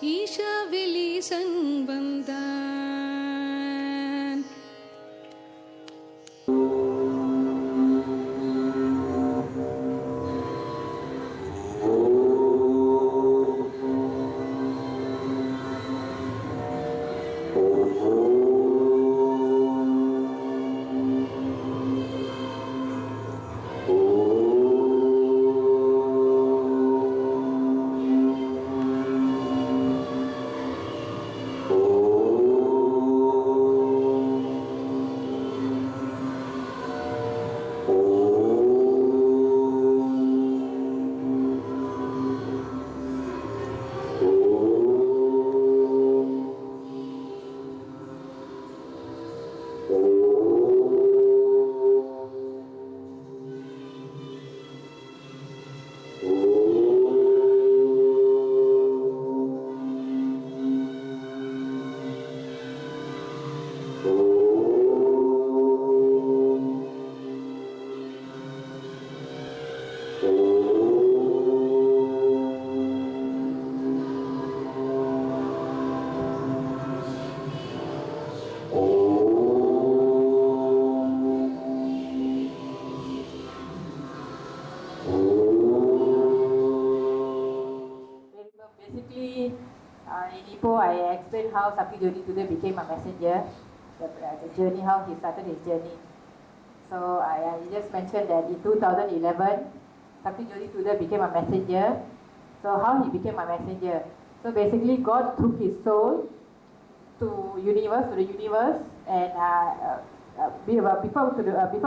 ஈஷா விலீசன் வந்தான். I explained how Sakthi Jothi Gnana became a messenger, the journey, how he started his journey. So I just mentioned that in 2011, Sakthi Jothi Gnana became a messenger. So how he became a messenger? So basically, God took his soul to the universe, and before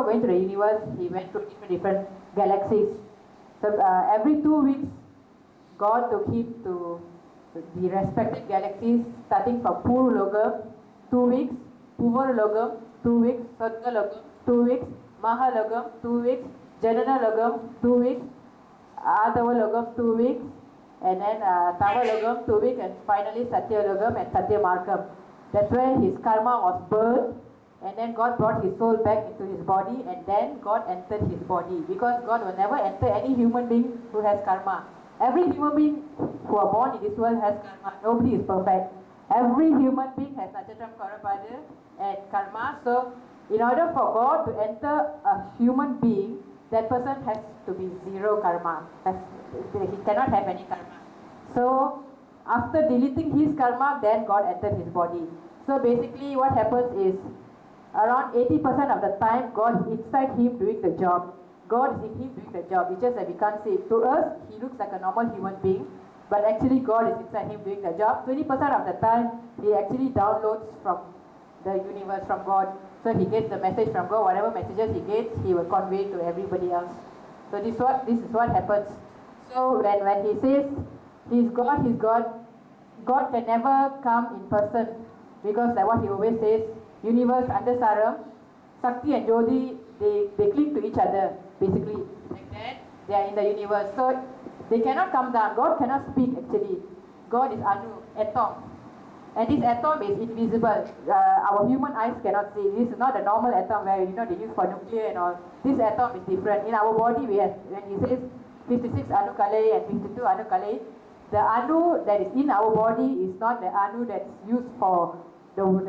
going to the universe, he went to different galaxies. So every 2 weeks, God took him to the respective galaxies, starting from Puru Logam, 2 weeks, Pumar Logam, 2 weeks, Sadga Logam, 2 weeks, Maha Logam, 2 weeks, Janana Logam, 2 weeks, Adava Logam, 2 weeks, and then Tava Logam, 2 weeks, and finally Satya Logam and Satya Markam. That's where his karma was burned, and then God brought his soul back into his body, and then God entered his body, because God will never enter any human being who has karma. Every human being who are born in this world has karma. Nobody is perfect. Every human being has Natchatram Karapada and karma. So, in order for God to enter a human being, that person has to be zero karma. He cannot have any karma. So, after deleting his karma, then God entered his body. So, basically, what happens is around 80% of the time, God is inside him doing the job. God is in him doing the job. It's just that we can't see it. To us, he looks like a normal human being, but actually God is inside him doing the job. 20% of the time, he actually downloads from the universe, from God. So he gets the message from God. Whatever messages he gets, he will convey to everybody else. So this is what happens. So when he says he's God, God can never come in person, because like what he always says, universe under Saram, Sakthi and Jothi, they cling to each other. Basically, like that, they are in the universe. So they cannot come down. God cannot speak actually. God is Anu, atom. And this atom is invisible. Our human eyes cannot see. This is not a normal atom where they use for nuclear and all. This atom is different. In our body, we have, when he says 56 Anu Kalai and 52 Anu Kalai, the Anu that is in our body is not the Anu that's used for the in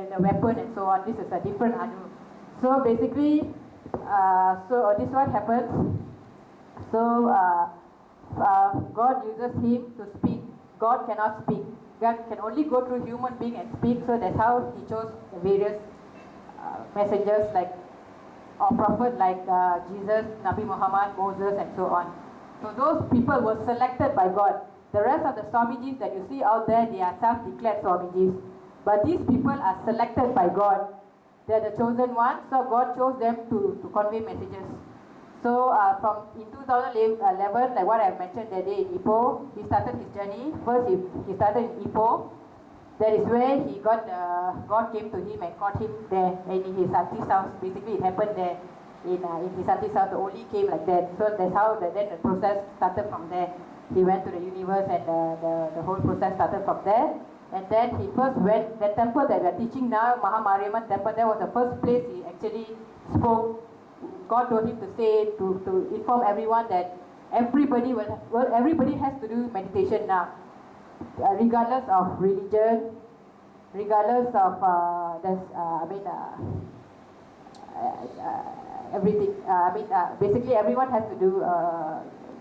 the weapon and so on. This is a different Anu. So basically, so this is what happens. So God uses him to speak. God cannot speak. God can only go through human being and speak. So that's how he chose various messengers or prophet like Jesus, Nabi Muhammad, Moses, and so on. So those people were selected by God. The rest of the Swamijis that you see out there, they are self-declared Swamijis. But these people are selected by God. They are the chosen ones, so God chose them to convey messages. So from in 2011, like what I mentioned that day in Ipoh, he started his journey. First he started in Ipoh. That is where he got, God came to him and caught him there in his auntie's house. Basically it happened there in his auntie's house. The Oli came like that. So that's how then the process started from there. He went to the universe, and the whole process started from there. And then he first went, the temple that we are teaching now, Maha Mariamman temple, that was the first place he actually spoke. God told him to say, to inform everyone that everybody has to do meditation now. regardless of religion, regardless of everything. Basically everyone has to do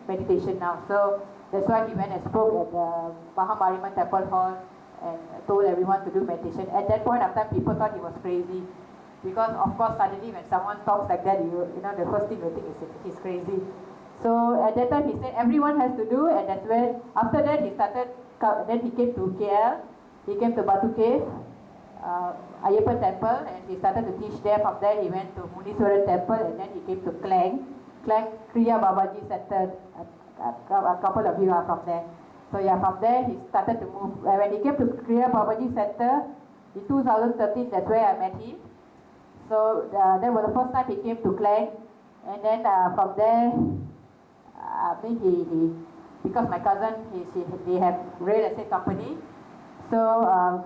meditation now. So that's why he went and spoke at the Maha Mariamman Temple Hall and told everyone to do meditation. At that point of time, people thought he was crazy. Because of course suddenly when someone talks like that, you know the first thing you think is he's crazy. So at that time he said everyone has to do, and that's when after that he started. Then he came to KL, he came to Batu Cave, Ayyappan Temple, and he started to teach there. From there he went to Muniswaran Temple, and then he came to Klang Kriya Babaji Center. A couple of you are from there. So yeah, from there he started to move. When he came to Kriya Babaji Center in 2013, that's where I met him. So that was the first time he came to Klang, and then from there, because my cousin, they have real estate company. So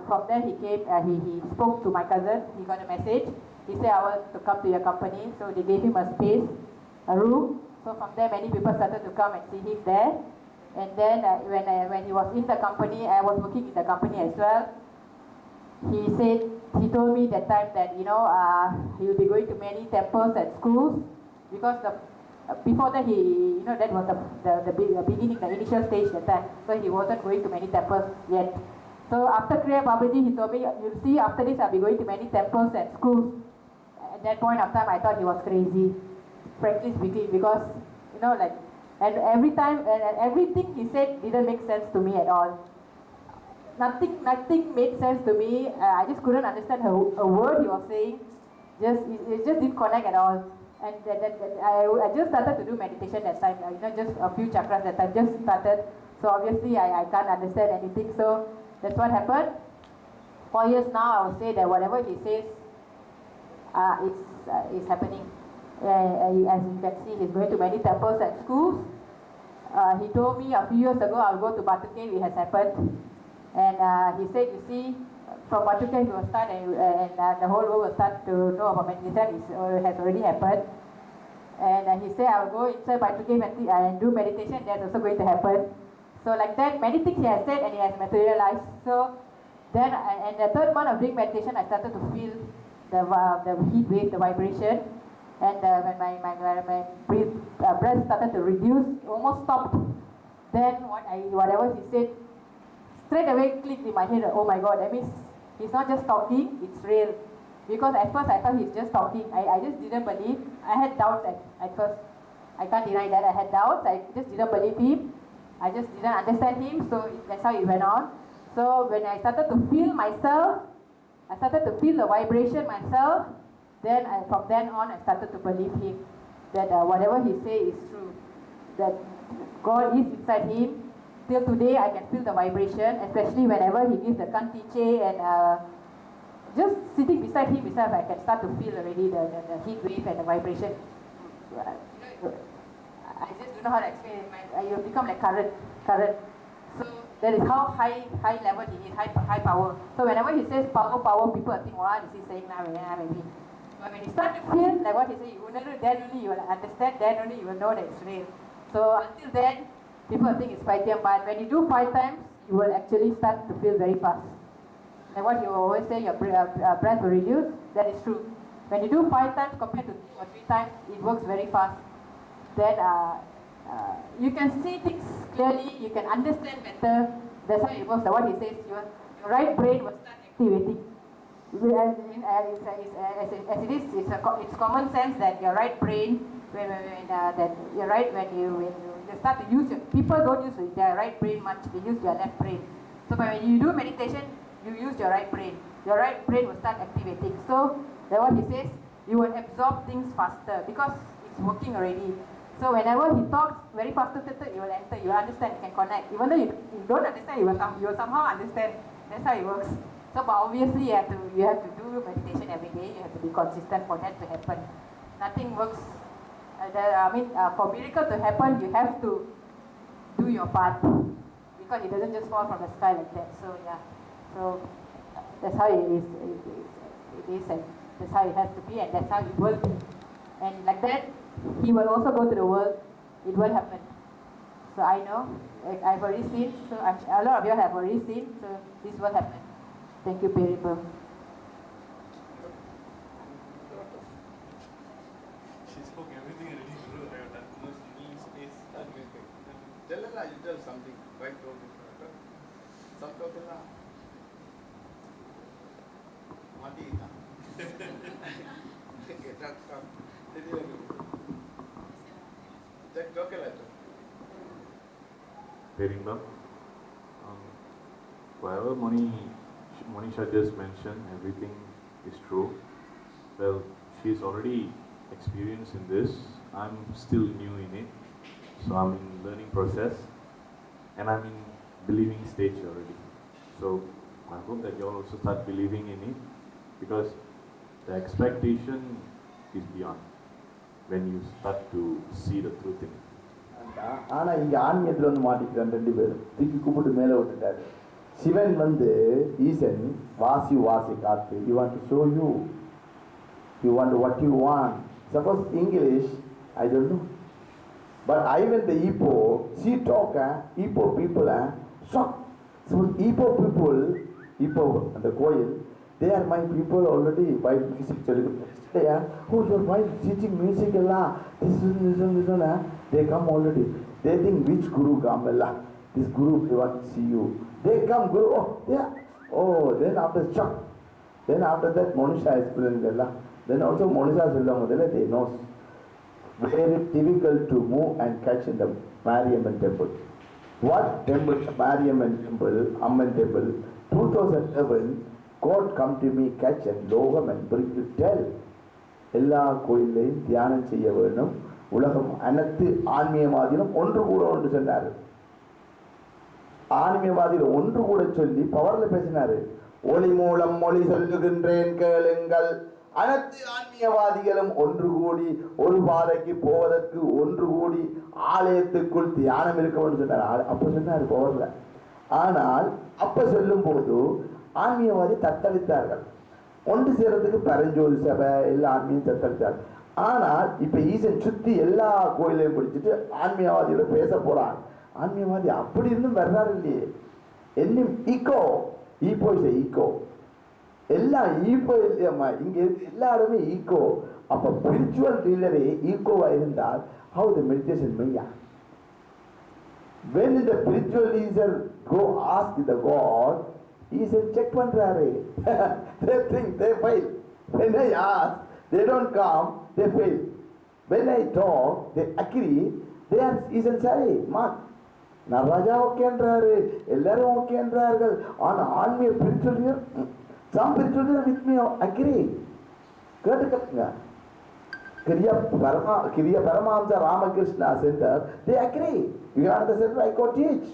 from there he came, he spoke to my cousin. He got a message. He said, I want to come to your company. So they gave him a space, a room. So from there many people started to come and see him there. And then when he was in the company, I was working in the company as well. He told me that time that, he will be going to many temples and schools, because before that that was the beginning, the initial stage that time. So he wasn't going to many temples yet. So after Kriya Babaji, he told me, you'll see after this I'll be going to many temples and schools. At that point of time I thought he was crazy, frankly speaking, because and every time and everything he said didn't make sense to me at all. Nothing made sense to me. I just couldn't understand a word he was saying. It just didn't connect at all. And I just started to do meditation that time. Just a few chakras that time. Just started. So obviously I can't understand anything. So that's what happened. 4 years now, I would say that whatever he says, it's happening. As you can see, he's going to many temples and schools. He told me a few years ago, I'll go to Batu Cave. It has happened. And he said, you see, from Batu Cave he will start, and the whole world will start to know about meditation. It has already happened. And he said, I will go inside Batu Cave and do meditation. That's also going to happen. So like that, many things he has said and he has materialized. So then, and the third month of doing meditation, I started to feel the heat wave, the vibration. And when my breath started to reduce, almost stopped. Then whatever he said, straight away clicked in my head. Oh my God, that means he's not just talking, it's real. Because at first I thought he's just talking. I just didn't believe. I had doubts at first. I can't deny that I had doubts. I just didn't believe him. I just didn't understand him. So that's how it went on. So when I started to feel myself, I started to feel the vibration myself. Then from then on, I started to believe him, that whatever he says is true, that God is inside him. Till today, I can feel the vibration, especially whenever he gives the kantiche, and just sitting beside him itself, I can start to feel already the heat wave and the vibration. I just don't know how to explain it. You become like current. So that is how high level he is, high power. So whenever he says power, people think, what is he saying now? Maybe. But when you start to feel like what he says, then only you will understand, then only you will know that it's real. So until then, people think it's python, but when you do 5 times, you will actually start to feel very fast. And what you always say, your breath will reduce, that is true. When you do 5 times compared to 2 or 3 times, it works very fast. Then you can see things clearly, you can understand better. That's how it works. Like what he says, your right brain will start activating. As it is, it's common sense that your right brain, when you start to use people don't use their right brain much, they use their left brain. So when you do meditation, you use your right brain. Your right brain will start activating. So that's what he says, you will absorb things faster because it's working already. So whenever he talks very fast, you will enter, you will understand, you can connect. Even though you don't understand, you will somehow understand. That's how it works. So but obviously you have to do meditation every day. You have to be consistent for that to happen. Nothing works. For miracle to happen, you have to do your part, because it doesn't just fall from the sky like that. So yeah, so that's how it is, and that's how it has to be, and that's how it will be. And like that, he will also go to the world. It will happen. So I know, like I've already seen, so a lot of you have already seen, so this is what happened. Thank you, people. She spoke everything already, bro. I have done no space. Tell her, you tell something. Why don't you? Some talk lah. Mati ita. Check talk lah. Mariamman, whatever Monisha just mentioned, everything is true. Well, she's already experienced in this. I'm still new in it, so I'm in learning process, and I'm in believing stage already. So I hope that you all also start believing in it, because the expectation is beyond when you start to see the truth in it. ஆனால் இங்கே ஆன்மீகத்தில் வந்து மாட்டிக்கிறான் ரெண்டு பேரும் தூக்கி கூப்பிட்டு மேலே விட்டுட்டாரு. சிவன் வந்து ஈசன் வாசி காத்து you want to show you want what you want. Suppose English I don't know, but I when the ஈப்போ சி டாக் ஈப்போ பீப்புள் ஷாக். ஈப்போ பீப்புள் இப்போ அந்த கோயில் they are my people already by music சொல்லி who is your wife teaching music எல்லாம் this one they come already. They think which guru come Allah, this guru they want to see you, they come guru, oh yeah, oh then after shock, then after that Monisha explained Allah, then also Monisha சொல்லும்போது they know very difficult to move and catch in the Mariamman temple. What temple? Mariamman temple, Amman temple. 2007 God come to me, catch and logam and bring to tell. எல்லா கோயிலையும் தியானம் செய்ய வேண்டும், உலகம் அனைத்து ஆன்மீகவாதிகளும் ஒன்று கூட ஒன்று சொன்னார். ஆன்மீகவாதிகள் ஒன்று கூட சொல்லி பவர்ல பேசினாரு. ஒளி மூலம் மொழி சொல்லுகின்றேன் கேளுங்கள். அனைத்து ஆன்மீகவாதிகளும் ஒன்று கூடி ஒரு பாதைக்கு போவதற்கு ஒன்று கூடி ஆலயத்துக்குள் தியானம் இருக்கணும்னு சொன்னார். அப்ப சொன்னார் பவர்ல. ஆனால் அப்ப சொல்லும் போது ஆன்மீகவாதி தத்தளித்தார்கள். ஒன்று சேர்றதுக்கு பரஞ்சோதி சபை எல்லா ஆன்மீகம் தத்தளித்தார்கள். ஆனால் இப்ப ஈசன் சுத்தி எல்லா கோயிலையும் பிடிச்சிட்டு ஆன்மீகவாதியோட பேச போறான். ஆன்மீகவாதி அப்படி இருந்தும் வர்றாரு இல்லையே. என்ன ஈகோ ஈப்போ இஸ் ஈகோ, எல்லாம் ஈகோ இல்லையம்மா. இங்க எல்லாருமே ஈகோ. அப்ப ஸ்பிரிச்சுவல் லீடரே ஈகோவா இருந்தால் how the meditation மையா. When the spiritual leader go ask the God, he said check பண்றாரு. They think they fail. When I ask, they don't come, they fail. When I talk, they agree, they are isn't sorry. Mark. நான் ராஜா ஓகேன்றாரு, எல்லாரும் ஓகேன்றார்கள். ஆனால் ஆன்மீக spiritual leader, some spiritual leader with me agree. கேட்டுக்கங்க. Kriya Paramahamsa Ramakrishna Center, they agree. Vivekananda Center, I go teach.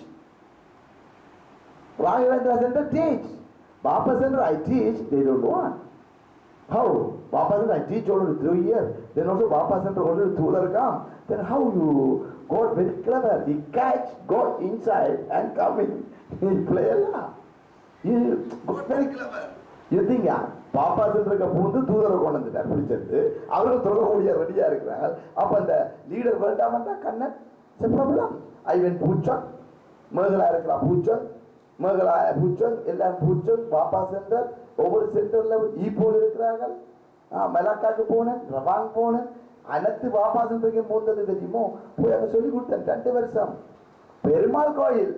Raghavendra Center, teach. Bapa Center, I teach, they don't want. How? Bapa Center, I teach only 3 years. Then also Bapa Center only 2 years come. Then how you got very clever? He catch, got inside and come in. He play Allah. You got very clever. You think, yeah, பாப்பா சென்டருக்கு பூந்து தூதரை கொண்டு வந்துட்டார் பிடிச்சிருந்து. அவர்கள் தொடரக்கூடிய ரெடியா இருக்கிறாங்க. அப்ப அந்த லீடர் வேண்டாமட்டா கண்ணன் ப்ராப்ளம். ஐவன் பூச்சன் மேகலா இருக்கிறா பூச்சன், மேகலாய பூச்சன், எல்லாம் பூச்சன். பாப்பா சென்டர் ஒவ்வொரு சென்டர்ல ஈப்போல் இருக்கிறார்கள். மெலாக்காக்கு போனேன், ரவாங் போனேன். அனைத்து பாப்பா சென்டருக்கு மூந்தது தெரியுமோ போய் அங்கே சொல்லி கொடுத்தேன் 2 வருஷம். பெருமாள் கோயில்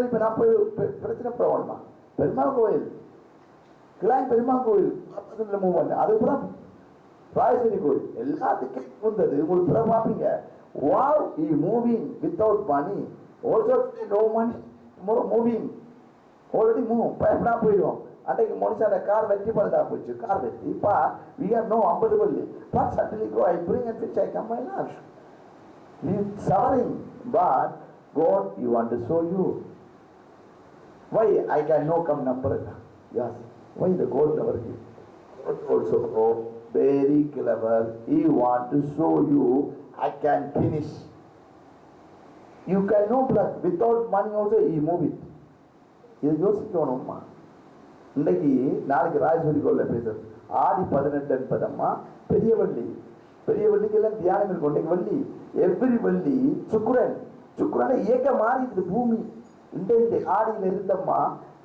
இப்ப நான் போய் பிரச்சனை ப்ராப்ளமா. பெருமாள் கோயில் கிளாங் பெருமாள் கோயில் பாப்பா சென்டர்ல மூவ் பண்ணேன். அதுக்கப்புறம் ராயசரி கோயில் எல்லாத்துக்கும் வந்தது. உங்களுக்கு பிற பார்ப்பீங்க. Wow, he moving without money. Also no money, tomorrow moving. Already move. பயப்படா போயிடும். அன்றைக்கு மனுஷாட கார் வெட்டி பழுதா போச்சு. கார் வெட்டி. இப்ப we have no 50 பள்ளி. But suddenly go, I bring and which I come my life. He is suffering. But God, you want to show you. Why I can no come number? Yes. Why the God never give? God also very clever. He want to show you I can finish. You can no blood without money also he move it. இது யோசிக்கணும்மா. இன்னைக்கு நாளைக்கு ராஜேஸ்வரி கோயில்ல பேசுறது ஆடி 18 என்பதம்மா பெரிய வள்ளி. பெரிய வள்ளிக்கு எல்லாம் தியானம் இருக்கும். இன்னைக்கு வள்ளி எவ்ரி வள்ளி சுக்கிரன் சுக்குரான இயக்க மாறிடுது பூமி. இந்த ஆடியில் இருந்தம்மா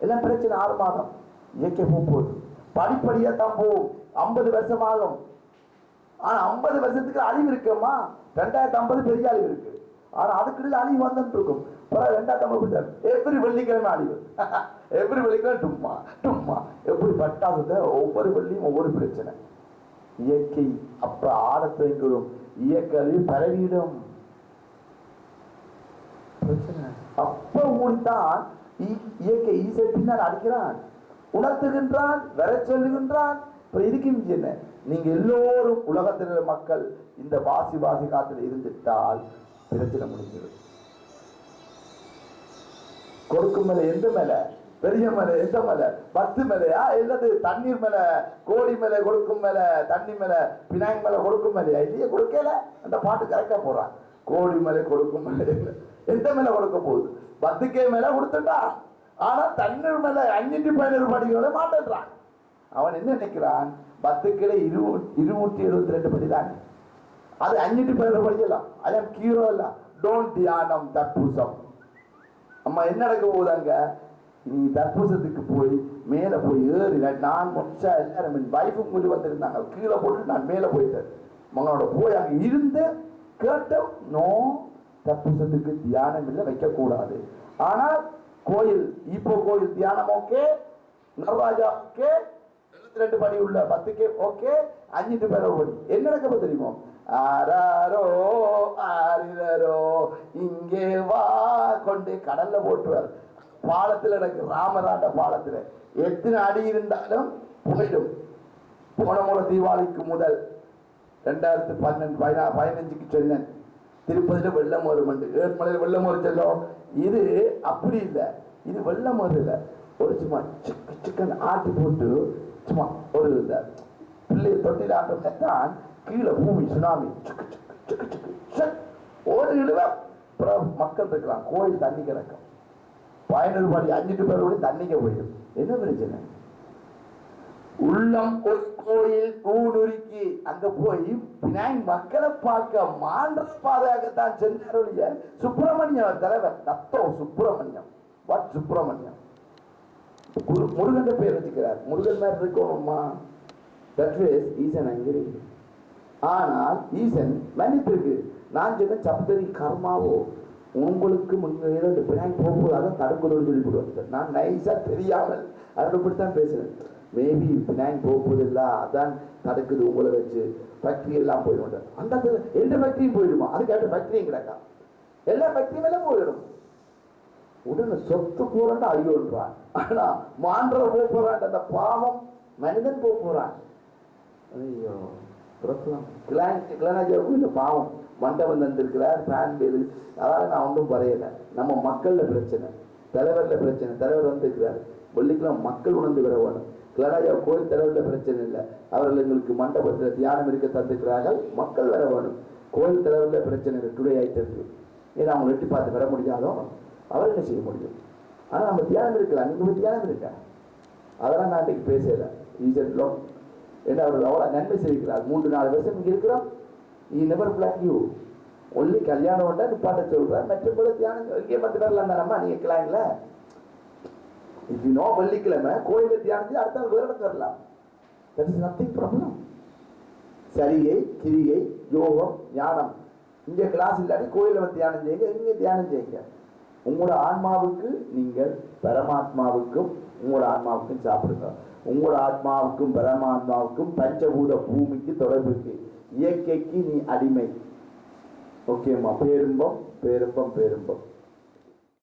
எல்லாம் பிரச்சனை 6 மாதம் இயற்கை போகுது. படிப்படியா தான் போகும். 50 வருஷம் ஆகும். ஆனா 50 வருஷத்துக்கு அழிவு இருக்கம்மா. 2050 பெரிய அழிவு இருக்கு. ஆனா அதுக்கு அழிவு வந்துட்டு இருக்கும். 2050 எவ்ரி வெள்ளிக்கிழமை அழிவு. எவ்ரி வெள்ளிக்கிழமை டும்மா டும்மா எப்படி பட்டாசத்தை ஒவ்வொரு வெள்ளியும் ஒவ்வொரு பிரச்சனை. இயற்கை அப்ப ஆடத்தைங்களும் இயற்கை அழிவு பரவிடும் பிரச்சனை. அப்ப ஊடித்தான் இயற்கை ஈசை பின்னால் அடிக்கிறான், உணர்த்துகின்றான், வர சொல்லுகின்றான். இதுக்கு என்ன, நீங்க எல்லோரும் உலகத்தில் மக்கள் இந்த வாசி காத்துல இருந்துட்டால் பிரச்சனை முடிஞ்சது. கொடுக்கும் மேல எந்த மேல, பெரிய மேல எந்த மேல, 10 மேலையா இல்லது தண்ணீர் மேல, கோடி மேல கொடுக்கும் மேல, தண்ணி மேல, பினாங் மேல கொடுக்கும் மேலையா? இல்லையே, கொடுக்கல. அந்த பாட்டு கரெக்டா போறான். கோடி மேல கொடுக்கும் மேல எந்த மேல கொடுக்க போகுது? 10K மேல கொடுத்துட்டா. ஆனா தண்ணீர் மேல 515 படிகளை மாட்டான். அவன் என்ன நினைக்கிறான்? 10K 272 படி தானே, அது 515 படிக்கலாம். அதான் கீரோ இல்ல. டோன்ட் தியானம் தற்பூசம். அம்மா என்ன நடக்க போகுதாங்க? நீ தற்பூசத்துக்கு போய் மேல போய் ஏறி, நான் முடிச்சா எல்லாரும் என் வைஃபும் கொஞ்சம் வந்திருந்தாங்க, கீழே போட்டு நான் மேல போயிட்டேன். மகனோட போய் அங்க இருந்து கேட்டோம். நோ, தற்பூசத்துக்கு தியானம் இல்லை, வைக்கக்கூடாது. ஆனால் கோயில், இப்போ கோயில் தியானம் ஓகே, நடராஜா ஓகே, 72 படி உள்ள 10K ஓகே, 5 படி. என்ன நடக்க தெரியுமோ? ஆராரோ ஆரிரோ இங்கே வா கொண்டு கடல்ல போட்டுவார். பாலத்தில் எனக்கு ராமராண்ட பாலத்தில் எத்தனை அடி இருந்தாலும் போயிடும். போன முறை தீபாவளிக்கு முதல் 2015 சொன்னேன், திருப்பதியில வெள்ளம் வரும், ஏழுமலையில் வெள்ளம் வரும் செல்லும். இது அப்படி இல்லை, இது வெள்ளம் வருது. ஒரு சும்மா சிக்கன் ஆட்டி போட்டு சும்மா ஒரு இந்த பிள்ளைய தொட்டில் ஆட்டம் கீழே பூமி சுனாமி ஒரு இழுவ மக்கள் இருக்கலாம். கோயில் தண்ணி கிடக்கும். 15 படி 5 பேரோட தண்ணிக்க போயிடும். என்ன பிரச்சனை? உள்ளம் ஒரு கோயில் ஊடுருக்கி அங்க போய் மக்களை பார்க்க மாண்ட பாதையாகத்தான் சென்றாருடைய சுப்பிரமணியம் தலைவர் தத்தம் சுப்பிரமணியம். வாட் சுப்பிரமணியம்? முருகன் பேர் வச்சுக்கிறார். முருகன் மாதிரி இருக்கணுமா? தட் வேஸ் ஈசன் அங்கிரி. ஆனால் ஈசன் மன்னிப்பிருக்கு. நான் சொன்ன சப்தரி கர்மாவோ உங்களுக்கு முன்னே பினாங் போகும்போது தடுக்கணும்னு சொல்லி கொடுத்து நான் நைஸா தெரியாமல் அதை இப்படித்தான் பேசுறேன். மேபி பினாங் போகும்போது இல்ல, அதான் தடுக்குது உங்களை வச்சு. ஃபேக்டரி எல்லாம் போயிடும். அந்த எந்த ஃபேக்டரியும் போயிடுமா? அதுக்காக ஃபேக்டரியும் கிடக்கா, எல்லா ஃபேக்டரியும் எல்லாம் போயிடும். உடனே சொத்து போறான் ஐயோன்றான். ஆனா மாண்ட போறான், அந்த பாவம் மனிதன் போறான். ஐயோ கிளானாஜாவுக்கும் இந்த பாவம் மண்டபம் தந்திருக்கிறார், ஃபேன் பேரு. அதாவது நான் ஒன்றும் பறையலை. நம்ம மக்கள்ல பிரச்சனை, தலைவர்ல பிரச்சனை. தலைவர் வந்திருக்கிறார், வெள்ளிக்கிழமை மக்கள் உணர்ந்து வர வேணும். கிளானாஜா கோயில் தலைவர்ல பிரச்சனை இல்லை, அவர்கள் எங்களுக்கு மண்டபத்தில் தியானம் இருக்க தந்திருக்கிறார்கள், மக்கள் வர வேணும். கோயில் தலைவர்ல பிரச்சனை இல்லை. டுடே ஐட்டருக்கு ஏன்னா அவங்க எட்டி பார்த்து வர முடியாதோ அவர் என்ன செய்ய முடியும்? ஆனால் நம்ம தியானம் இருக்கலாம். நீங்க போய் தியானம் இருக்கா? அதெல்லாம் நான் இன்றைக்கு பேசலை. ஈஸியோ ஏன்னா அவர்கள் அவ்வளோ நன்மை செய்கிறார். 3-4 வருஷம் இங்கே இருக்கிறோம். நெவர் பிளாக் யூ ஒன்லி கல்யாணம் வந்தா நிப்பாட்ட சொல்றார். மற்ற போல தியானம் இங்கே வந்து வரலாம் தானம்மா, நீங்க கிளாங்கள இஃப் யூ நோ வெள்ளிக்கிழமை கோயில தியானத்தில் அடுத்த நாள் வேறு இடத்துல வரலாம். That is nothing problem. சரியை கிரியை யோகம் ஞானம் இங்கே கிளாஸ் இல்லாட்டி கோயில வந்து தியானம் செய்யுங்க, இங்கே தியானம் செய்யுங்க. உங்களோட ஆன்மாவுக்கு நீங்கள் பரமாத்மாவுக்கும் உங்களோட ஆன்மாவுக்கும் சாப்பிடுங்க. உங்களோட ஆத்மாவுக்கும் பரமாத்மாவுக்கும் பஞ்சபூத பூமிக்கு தொடர்புக்கு இயற்கைக்கு நீ அடிமை. ஓகேம்மா? பேரும்பம் பேரும்பம் பேரும்பம்.